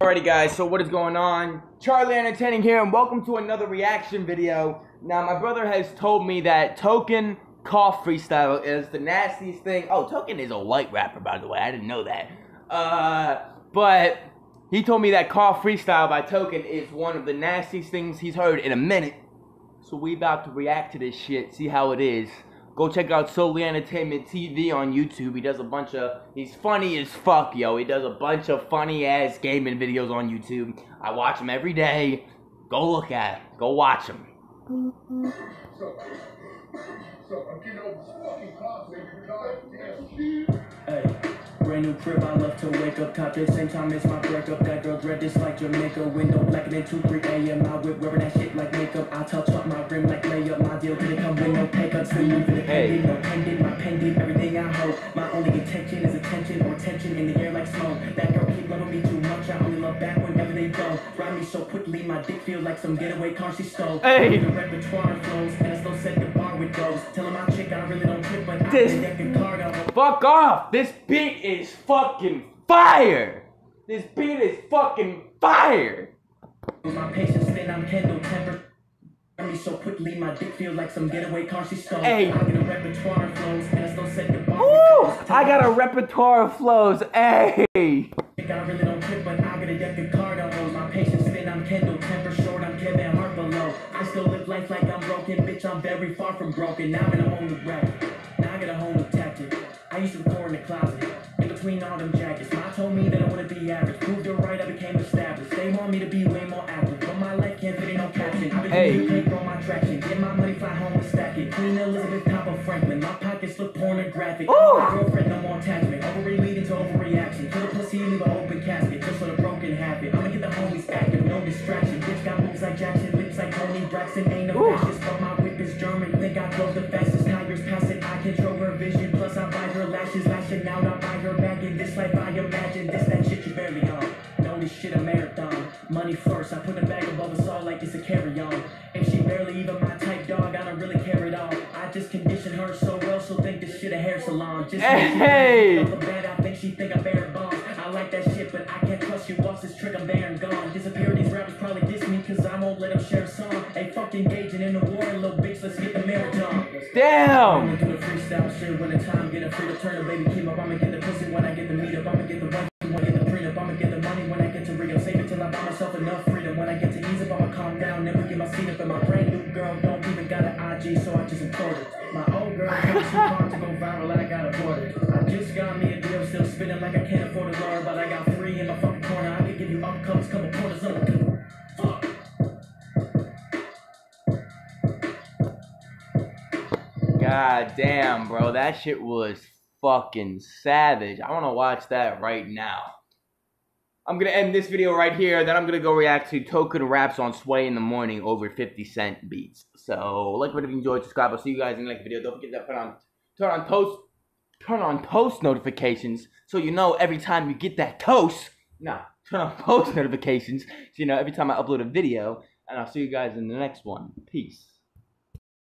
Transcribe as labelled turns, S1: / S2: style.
S1: Alrighty guys, so what is going on? Charlie Entertaining here, and welcome to another reaction video. Now my brother has told me that Token Cough Freestyle is the nastiest thing. Oh, Token is a white rapper, by the way, I didn't know that. But he told me that Cough Freestyle by Token is one of the nastiest things he's heard in a minute. So we about to react to this shit, see how it is. Go check out Solely Entertainment TV on YouTube. He does a bunch of, he's funny as fuck, yo. He does a bunch of funny ass gaming videos on YouTube. I watch him every day. Go look at him. Go watch him.
S2: So I'm getting over this fucking cough, nigga. Goddamn.
S3: Hey. Brand new crib, I love to wake up, top at the same time it's my breakup. That girl dread this like Jamaica, window blacking at 2, 3 a.m. I whip wearing that shit like makeup. I touch up my rim like layup. My deal didn't come with no pay cuts. Still moving the pendant, no pendant, my pendant, everything I hold. My only intention is attention or tension in the air like smoke. That girl keep loving me too much, I only love back whenever they go. Ride me so quickly, my dick feel like some getaway car she stole.
S1: Hey.
S3: The repertoire flows, and I still set the bar with those. Telling my chick I really don't trip, but I deck a card out.
S1: Fuck off! This beat is fucking fire! This beat is fucking fire!
S3: My patience then I'm Kendall temper. Me so quickly, my dick feel like some getaway car she stole.
S1: Hey.
S3: I get a repertoire of flows, and I still set the bar.
S1: Ooh, I got a repertoire of flows. Hey!
S3: I really don't trip, but I get a deck of card on those. My patience then I'm Kendall temper short, I'm Kevin heart below. I still live life like I'm broken, bitch. I'm very far from broken. Now I'm in a whole new rap. Now I got a whole new tactic. I used to record in the closet, in between all them jackets. Ma told me that I wanna be average. Proved her right, I became established. They want me to be way more active, but my life can't fit in no caption. I've been doing paper on my traction. Get my money, fly home and stack it. Queen Elizabeth, Papa Franklin. My pockets look pornographic. My girlfriend, no more attachment. Ovary leading to overreaction. Kill a pussy, leave an open casket. Just for the broken habit. I'ma get the homies active, no distraction. Bitch got moves like Jackson, lips like Tony Braxton. Ain't no fascist, but my whip is German. Think I drove the fastest, tigers past it. I control her vision, plus I buy her lashes, lashing out. I buy her back in this life. I imagine this that shit you barely on. Know this shit a marathon. Money first, I put a bag above us all like it's a carry-on. If she barely even my type, dog, I don't really care at all. I just condition her so well, she'll think this shit a hair salon. Just
S1: hey.
S3: bad, I think she think I'm bearing bombs. I like that shit, but I can't trust you. Watch this trick, I'm there and gone. Disappear, these rappers probably diss me, cause I won't let them share a song. Hey, fuck engaging in the war, little bitch, let's get the marathon.
S1: Damn!
S3: I'm gonna do the freestyle shit when the time get a free to turn a baby keep up. I'ma get the pussy when I get the meet up. I'ma get the wife when I get the prenup. I'ma get the money when I get to re-up. Save it till I buy myself enough freedom. When I get to ease up, I'ma calm down. Never get my seat up. And my brand new girl don't even got an IG, so I just import it. My old girl is too hard to go viral, I got aborted. I just got me a deal, still spinning like I can't afford a lawyer, but I got 3 in my fucking corner. I can give you upcomes, couple quarters on the fuck.
S1: God damn, bro, that shit was fucking savage. I want to watch that right now. I'm going to end this video right here, then I'm going to go react to Token Raps on Sway in the Morning over 50 Cent beats. So, like what if you enjoyed, subscribe. I'll see you guys in the next video. Don't forget to turn on post notifications so you know every time you get that toast. Turn on post notifications so you know every time I upload a video. And I'll see you guys in the next one. Peace.